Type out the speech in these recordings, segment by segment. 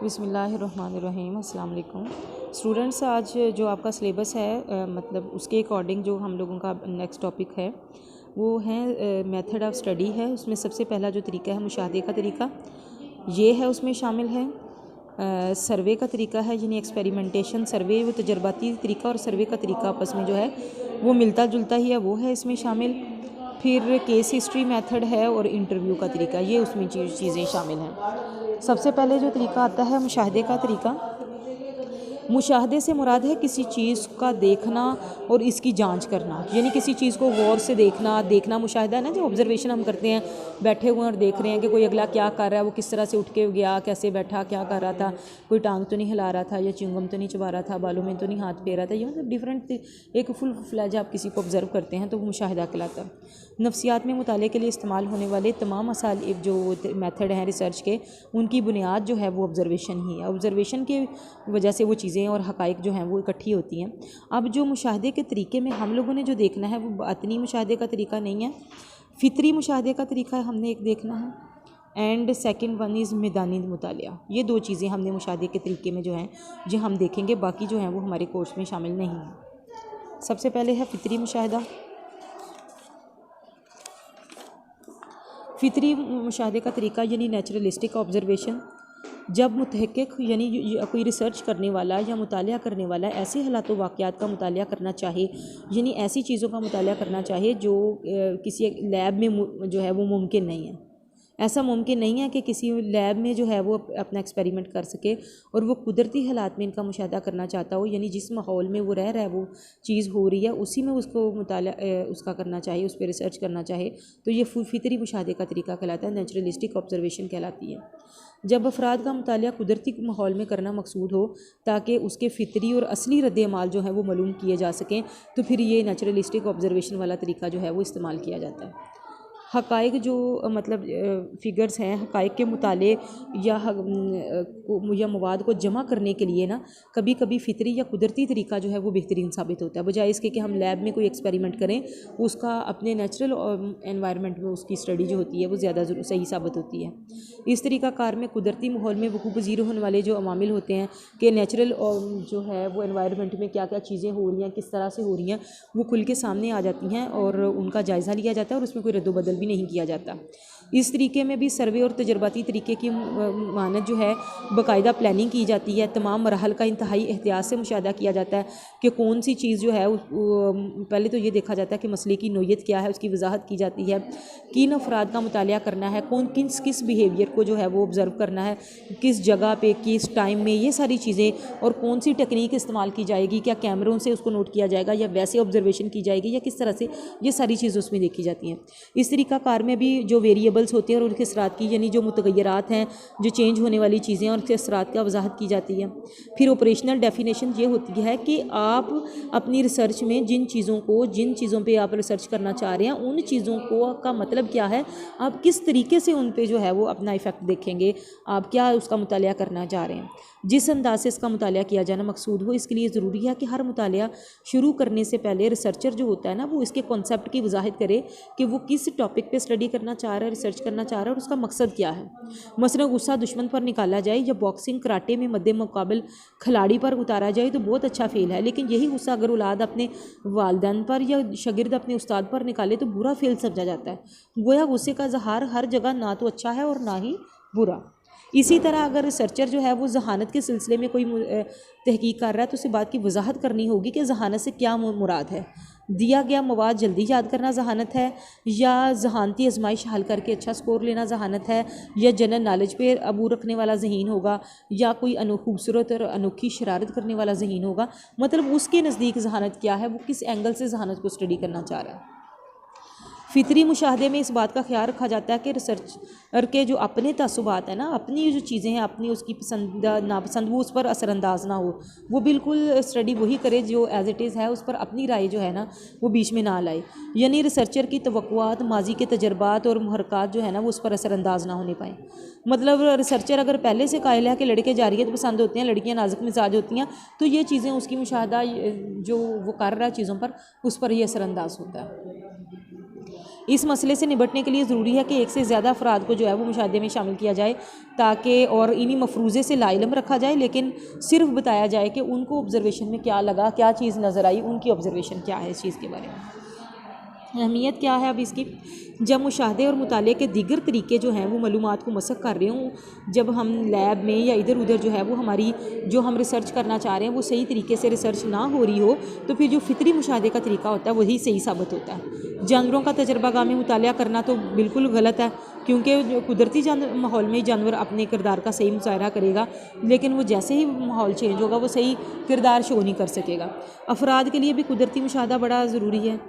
बिस्मिल्लाहिर्रहमानिर्रहीम। अस्सलाम वालेकुम स्टूडेंट्स, आज जो आपका सिलेबस है मतलब उसके अकॉर्डिंग जो हम लोगों का नेक्स्ट टॉपिक है वो है मेथड ऑफ स्टडी है। उसमें सबसे पहला जो तरीका है मुशाहदे का तरीका ये है, उसमें शामिल है सर्वे का तरीका है, यानी एक्सपेरिमेंटेशन सर्वे, वो तजर्बाती तरीका और सर्वे का तरीका आपस में जो है वो मिलता जुलता ही है, वो है इसमें शामिल। फिर केस हिस्ट्री मेथड है और इंटरव्यू का तरीका, ये उसमें चीज़ें शामिल हैं। सबसे पहले जो तरीका आता है मुशाहदे का तरीका। मुशाहदे से मुराद है किसी चीज़ का देखना और इसकी जांच करना, यानी किसी चीज़ को गौर से देखना मुशाहदा है ना, जो ऑब्जर्वेशन हम करते हैं, बैठे हुए और देख रहे हैं कि कोई अगला क्या कर रहा है, वो किस तरह से उठ के गया, कैसे बैठा, क्या कर रहा था, कोई टांग तो नहीं हिला रहा था या च्युइंगम तो नहीं चबा रहा था, बालों में तो नहीं हाथ फेर रहा था। ये मतलब डिफरेंट एक फुल फ्लैज आप किसी को ऑब्ज़र्व करते हैं तो वो मुशाहदा कहलाता है। नफ्सियात में मुताले के लिए इस्तेमाल होने वाले तमाम मसाइल जो मेथड हैं रिसर्च के, उनकी बुनियाद जो है वो ऑब्ज़र्वेशन ही है। ऑब्ज़र्वेशन की वजह से वो चीज़ें और हक़ाइक़ जो हैं वो इकट्ठी होती हैं। अब जो मुशाहदे के तरीके में हम लोगों ने जो देखना है वो बातनी मुशाहदे का तरीका नहीं है, फ़ितरी मुशाहदे का तरीका हमने एक देखना है। एंड सेकंड वन इज़ मैदानी मुतालिया। ये दो चीज़ें हमने मुशाहदे के तरीके में जो हैं जो हम देखेंगे, बाकी जो हैं वो हमारे कोर्स में शामिल नहीं हैं। सबसे पहले है फ़ितरी मुशाहदा। फ़ितरी मुशाहदे का तरीका यानी नेचुरलिस्टिक ऑब्ज़र्वेशन। जब मुतहक़्क़िक़ यानी कोई रिसर्च करने वाला या मुतालिया करने वाला ऐसे हालात व वाक़यात का मुतालिया करना चाहे, यानी ऐसी चीज़ों का मुतालिया करना चाहे जो किसी लैब में जो है वो मुमकिन नहीं है। ऐसा मुमकिन नहीं है कि किसी लैब में जो है वो अपना एक्सपेरिमेंट कर सके, और वो कुदरती हालात में इनका मुशाहदा करना चाहता हो, यानी जिस माहौल में वो रह रहा है वो चीज़ हो रही है उसी में उसको मुतालिया उसका करना चाहिए, उस पर रिसर्च करना चाहे, तो ये फ़ितरी मुशाहदे का तरीका कहलाता है, नेचुरलिस्टिक ऑब्ज़र्वेशन कहलाती है। जब अफराद का मुतालिया कुदरती माहौल में करना मकसूद हो ताकि उसके फ़ितरी और असली रद्द-ए-अमाल जो है वो मालूम किए जा सकें, तो फिर ये नेचुरलिस्टिक ऑब्ज़र्वेशन वाला तरीका जो है वो इस्तेमाल किया जाता है। हक़ाइक़ जो मतलब फ़िगर्स हैं, हक़ाइक़ के मुताले या मवाद को जमा करने के लिए ना कभी कभी फ़ितरी या कुदरती तरीका जो है वो बेहतरीन साबित होता है, बजाय इसके कि हम लैब में कोई एक्सपेरिमेंट करें, उसका अपने नेचुरल एनवायरनमेंट में उसकी स्टडी जो होती है वो ज़्यादा सही साबित होती है। इस तरीका कार में कुदरती माहौल में वक़ूफ़ पज़ीर होने वाले जो अवामिल होते हैं कि नेचुरल जो है वो एनवायरनमेंट में क्या क्या चीज़ें हो रही हैं, किस तरह से हो रही हैं, वो खुल के सामने आ जाती हैं और उनका जायज़ा लिया जाता है और उसमें कोई रद्द-ओ-बदल भी नहीं किया जाता। इस तरीके में भी सर्वे और तजर्बाती तरीके की मानद जो है बाकायदा प्लानिंग की जाती है। तमाम मराहल का इंतहाई एहतियात से मुशाहदा किया जाता है कि कौन सी चीज़ जो है पहले तो ये देखा जाता है कि मसले की नोयत क्या है, उसकी वजाहत की जाती है, किन अफराद का मुतालिया करना है, कौन किस बिहेवियर को जो है वो ऑब्ज़र्व करना है, किस जगह पे किस टाइम में, ये सारी चीज़ें, और कौन सी टेक्निक इस्तेमाल की जाएगी, क्या कैमरों से उसको नोट किया जाएगा या वैसे ऑब्ज़र्वेशन की जाएगी या किस तरह से, ये सारी चीज़ें उसमें देखी जाती हैं। इस तरीका कार में भी जो वेरिएबल्स होते हैं और उनके असरात की, यानी जो मुतगय्यरात हैं, जो चेंज होने वाली चीज़ें और उनके असरात का वजाहत की जाती है। फिर ऑपरेशनल डेफिनेशन ये होती है कि आप अपनी रिसर्च में जिन चीज़ों पे आप रिसर्च करना चाह रहे हैं, उन चीज़ों को का मतलब क्या है, आप किस तरीके से उन पे जो है वो अपना इफ़ेक्ट देखेंगे, आप क्या उसका मुतालिया करना चाह रहे हैं, जिस अंदाज से इसका मुतालिया किया जाना मकसूद हो। इसके लिए ज़रूरी है कि हर मुतालिया शुरू करने से पहले रिसर्चर जो होता है ना, वो इसके कॉन्सेप्ट की वजाहत करे कि वो किस टॉपिक पे स्टडी करना चाह रहा है, रिसर्च करना चाह रहा है और उसका मकसद क्या है। मसलन गुस्सा दुश्मन पर निकाला जाए या बॉक्सिंग कराटे में मद्दे मुकाबल खिलाड़ी पर उतारा जाए तो बहुत अच्छा फेल है, लेकिन यही गुस्सा अगर औलाद अपने वालिदैन पर या शागिर्द अपने उस्ताद पर निकाले तो बुरा फेल समझा जाता है। गोया गुस्से का इज़हार हर जगह ना तो अच्छा है और ना ही बुरा। इसी तरह अगर रिसर्चर जो है वो जहानत के सिलसिले में कोई तहकीक कर रहा है तो उसे बात की वजाहत करनी होगी कि जहानत से क्या मुराद है। दिया गया मवाद जल्दी याद करना जहानत है, या जहानती आजमाइश हल करके अच्छा स्कोर लेना जहानत है, या जनरल नॉलेज पे अबू रखने वाला जहीन होगा, या कोई खूबसूरत और अनोखी शरारत करने वाला जहीन होगा। मतलब उसके नज़दीक जहानत क्या है, वो किस एंगल से जहानत को स्टडी करना चाह रहा है। फ़ितरी मुशाहदे में इस बात का ख्याल रखा जाता है कि रिसर्चर के जो अपने तसुबात हैं ना, अपनी जो चीज़ें हैं, अपनी उसकी पसंद नापसंद, वो उस पर असरअंदाज ना हो। वो बिल्कुल स्टडी वही करे जो एज़ इट इज़ है, उस पर अपनी राय जो है ना वो बीच में ना लाए, यानी रिसर्चर की तवक्कुआत, माजी के तजर्बात और मुहरक़ात जो है ना वो उस पर असरअंदाज ना होने पाएँ। मतलब रिसर्चर अगर पहले से कायल है कि लड़के जारियत पसंद होते हैं, लड़कियाँ नाजुक मिजाज होती हैं, तो ये चीज़ें उसकी मुशाहदा जो वो कर रहा है चीज़ों पर, उस पर ये असरअंदाज होता है। इस मसले से निपटने के लिए ज़रूरी है कि एक से ज़्यादा अफराद को जो है वो मुशाहदे में शामिल किया जाए, ताकि और इन्हीं मफरूज़े से लाइलम रखा जाए, लेकिन सिर्फ बताया जाए कि उनको ऑब्ज़र्वेशन में क्या लगा, क्या चीज़ नज़र आई, उनकी ऑब्ज़र्वेशन क्या है इस चीज़ के बारे में। अहमियत क्या है अब इसकी, जब मुशाहदे और मुताले के दीगर तरीके जो हैं वो मालूमात को मसक कर रहे हों, जब हम लैब में या इधर उधर जो है वो हमारी जो हम रिसर्च करना चाह रहे हैं वो सही तरीके से रिसर्च ना हो रही हो, तो फिर जो फितरी मुशाहदे का तरीका होता है वही सही साबित होता है। जानवरों का तजर्बागाह में मुताला करना तो बिल्कुल गलत है, क्योंकि कुदरती माहौल में जानवर अपने किरदार का सही मुजाहरा करेगा, लेकिन वो जैसे ही माहौल चेंज होगा वो सही किरदार शो नहीं कर सकेगा। अफराद के लिए भी कुदरती मुशाहदा बड़ा ज़रूरी है,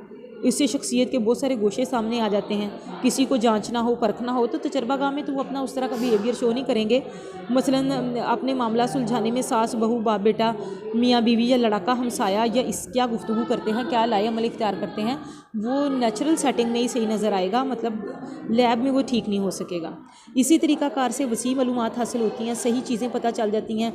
इससे शख्सियत के बहुत सारे गोशे सामने आ जाते हैं। किसी को जांचना हो, परखना हो, तो तजर्बागाह में तो वो अपना उस तरह का बिहेवियर शो नहीं करेंगे। मसलन अपने मामला सुलझाने में सास बहू, बाप बेटा, मियाँ बीवी या लड़का हमसाया या इस क्या गुफ्तगू करते हैं, क्या लाए अमल इख्तियार करते हैं, वो नेचुरल सेटिंग में ही सही नज़र आएगा, मतलब लैब में वो ठीक नहीं हो सकेगा। इसी तरीक़ाकार से वसी मालूमात हासिल होती हैं, सही चीज़ें पता चल जाती हैं।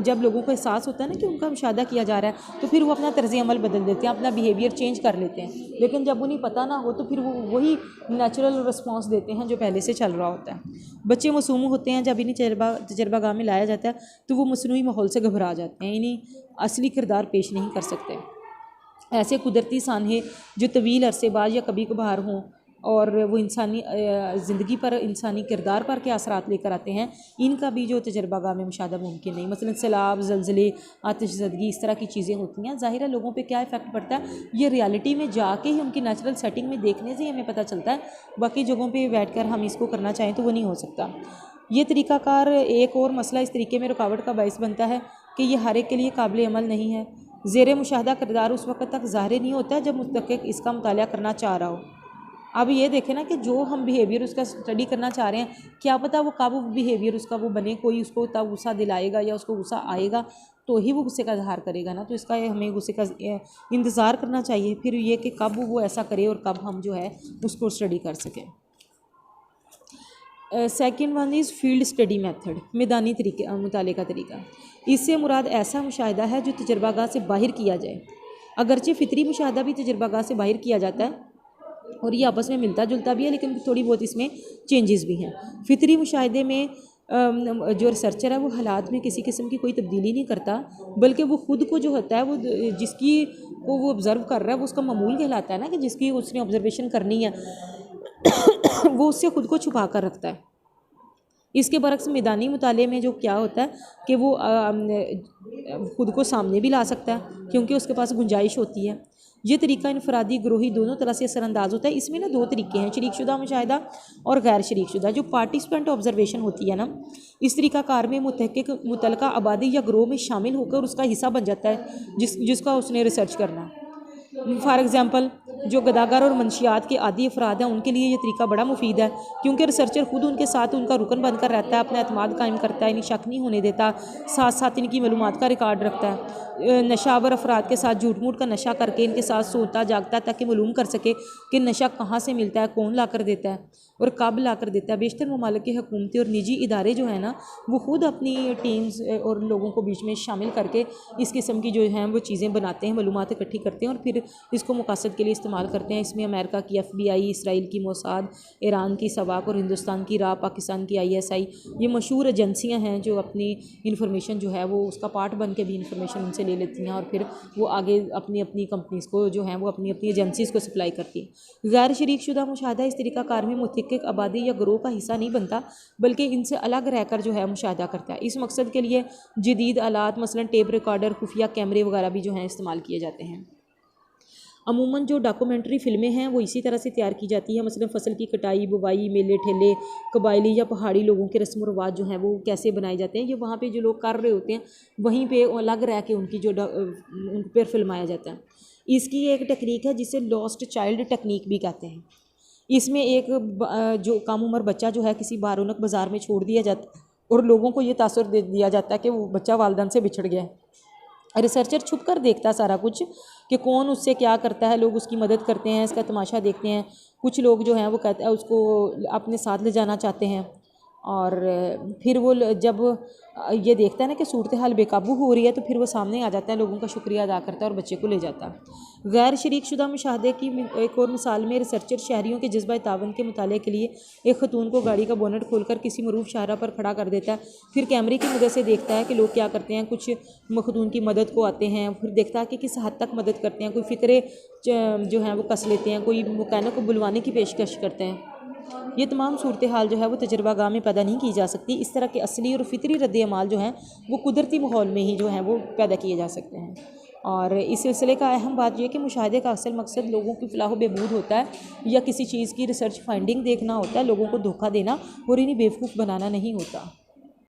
जब लोगों को एहसास होता है ना कि उनका मुशाहदा किया जा रहा है, तो फिर वो अपना तर्ज़ अमल बदल देते हैं, अपना बिहेवियर चेंज कर लेते हैं। लेकिन जब उन्हें पता ना हो तो फिर वो वही नेचुरल रिस्पॉन्स देते हैं जो पहले से चल रहा होता है। बच्चे मासूम होते हैं, जब इन्हें तजर्बागाह में लाया जाता है तो वो मसनूई माहौल से घबरा जाते हैं, इन्हें असली किरदार पेश नहीं कर सकते। ऐसे कुदरती सानहे जो तवील अरसे बाद या कभी कभार हों और वो इंसानी ज़िंदगी पर, इंसानी किरदार पर क्या असरात लेकर आते हैं, इनका भी जो तजर्बागाह में मुशाहदा मुमकिन नहीं। मसलन सैलाब, ज़लज़ले, आतिशज़दगी, इस तरह की चीज़ें होती हैं। ज़ाहिर है लोगों पे क्या इफ़ेक्ट पड़ता है ये रियलिटी में जाके ही, उनकी नेचुरल सेटिंग में देखने से ही हमें पता चलता है। बाकी जगहों पर बैठ कर हम इसको करना चाहें तो वो नहीं हो सकता। ये तरीक़ाकार एक और मसला इस तरीके में रुकावट का बाइस बनता है कि ये हर एक के लिए काबिल अमल नहीं है। ज़ेर मुशाहदा किरदार उस वक्त तक ज़ाहिर नहीं होता जब मुतक़िक़ इसका मुताला करना चाह रहा हो। अब ये देखें ना कि जो हम बिहेवियर उसका स्टडी करना चाह रहे हैं, क्या पता वो कब बिहेवियर उसका वो बने, कोई उसको तब गुस्सा दिलाएगा या उसको गुस्सा आएगा तो ही वो गुस्से का इज़हार करेगा ना। तो इसका हमें गुस्से का इंतज़ार करना चाहिए, फिर ये कि कब वो ऐसा करे और कब हम जो है उसको स्टडी कर सकें। Second one is field study method, मैदानी तरीके मुताले का तरीका। इससे मुराद ऐसा मुशाहिदा है जो तजर्बागाह से बाहर किया जाए। अगरचे फ़ितरी मुशाहिदा भी तजर्बागाह से बाहर किया जाता है और ये आपस में मिलता जुलता भी है, लेकिन थोड़ी बहुत इसमें चेंजेस भी हैं। फ़ितरी मुशाहिदे में जो रिसर्चर है वो हालात में किसी किस्म की कोई तब्दीली नहीं करता, बल्कि वो ख़ुद को जो होता है वो जिसकी वो ऑब्ज़र्व कर रहा है वो उसका मामूल कहलाता है ना, कि जिसकी उसने ऑब्ज़र्वेशन करनी है वो उससे ख़ुद को छुपा कर रखता है। इसके बरक्स मैदानी मुताले में जो क्या होता है कि वो ख़ुद को सामने भी ला सकता है क्योंकि उसके पास गुंजाइश होती है। ये तरीका इनफरादी ग्रोही दोनों तरह से असरअंदाज होता है। इसमें ना दो तरीके हैं, शरीकशुदा मुशाहिदा और गैर शरीकशुदा। जो पार्टिसिपेंट ऑब्जर्वेशन होती है ना, इस तरीक़ाकार में मुतहक्किक मुतलका आबादी या ग्रोह में शामिल होकर उसका हिस्सा बन जाता है जिसका उसने रिसर्च करना। फॉर एग्ज़ाम्पल जो गदागर और मंशियात के आदी अफराद हैं उनके लिए ये तरीका बड़ा मुफीद है, क्योंकि रिसर्चर ख़ुद उनके साथ उनका रुकन बनकर रहता है, अपना एतमाद कायम करता है, इन्हें शक नहीं होने देता, साथ साथ इनकी मालूमात का रिकॉर्ड रखता है। नशावर अफराद के साथ झूठ मूठ का नशा करके इनके साथ सोता जागता है ताकि मालूम कर सके कि नशा कहाँ से मिलता है, कौन ला कर देता है और कब ला कर देता है। बेशतर ममालिक के हुकूमती और निजी इदारे जो है ना वो ख़ुद अपनी टीम्स और लोगों को बीच में शामिल करके इस किस्म की जो हैं वो चीज़ें बनाते हैं, मालूमात इकट्ठी करते हैं और फिर इसको मकासद के लिए इस्तेमाल करते हैं। इसमें अमेरिका की FBI, इसराइल की मोसाद, ईरान की सवाक और हिंदुस्तान की रा, पाकिस्तान की ISI, ये मशहूर एजेंसियां हैं जो अपनी इन्फॉर्मेशन जो है वो उसका पार्ट बन के भी इन्फॉर्मेशन उनसे ले लेती हैं और फिर वो आगे अपनी अपनी कंपनीज़ को जो हैं वो अपनी अपनी एजेंसीज़ को सप्लाई करती हैं। गैर शरीकशुदा मुशाहिदा इस तरीक़ाकार में मुतहक्किक आबादी या ग्रोह का हिस्सा नहीं बनता, बल्कि इनसे अलग रहकर जो है मुशाहिदा करता है। इस मकसद के लिए जदीद आलात मसलन टेप रिकॉर्डर, खुफिया कैमरे वगैरह भी जो हैं इस्तेमाल किए जाते हैं। अमूमन जो डॉक्यूमेंट्री फ़िल्में हैं वो इसी तरह से तैयार की जाती है, मसलन फसल की कटाई, बुवाई, मेले ठेले, कबायली या पहाड़ी लोगों के रस्म व रिवाज जो हैं वो कैसे बनाए जाते हैं, ये वहाँ पे जो लोग कर रहे होते हैं वहीं पे अलग रह के उनकी जो उन पर फिल्माया जाता है। इसकी एक टेक्निक है जिसे लॉस्ट चाइल्ड टेक्निक भी कहते हैं। इसमें एक जो कम उम्र बच्चा जो है किसी बारूनक बाज़ार में छोड़ दिया जाता है और लोगों को ये तासुर दे दिया जाता है कि वो बच्चा वालिदैन से बिछड़ गया है। रिसर्चर छुप कर देखता है सारा कुछ कि कौन उससे क्या करता है, लोग उसकी मदद करते हैं, इसका तमाशा देखते हैं। कुछ लोग जो हैं वो कहते हैं उसको अपने साथ ले जाना चाहते हैं और फिर वो जब ये देखता है ना कि सूरत हाल बेकाबू हो रही है, तो फिर वो सामने आ जाता है, लोगों का शुक्रिया अदा करता है और बच्चे को ले जाता है। गैर शरीक शुदा मुशाहदे की एक और मिसाल में रिसर्चर शहरियों के जज्बा तावन के मुताले के लिए एक खतून को गाड़ी का बोनट खोलकर किसी मरूफ शाहरा पर खड़ा कर देता है, फिर कैमरे की मदद से देखता है कि लोग क्या करते हैं। कुछ खतून की मदद को आते हैं, फिर देखता है कि किस हद तक मदद करते हैं, कोई फ़ितरे जो हैं वो कस लेते हैं, कोई मुकैनिक को बुलवाने की पेशकश करते हैं। ये तमाम सूरत हाल जो है वो तजर्बागाह में पैदा नहीं की जा सकती। इस तरह के असली और फितरी रद्द-ए-अमाल जो हैं वो कुदरती माहौल में ही जो हैं वो पैदा किए जा सकते हैं। और इस सिलसिले का अहम बात यह है कि मुशाहदे का असल मकसद लोगों की फलाह बहबूद होता है या किसी चीज़ की रिसर्च फाइंडिंग देखना होता है, लोगों को धोखा देना और इन्हें बेवकूफ़ बनाना नहीं होता।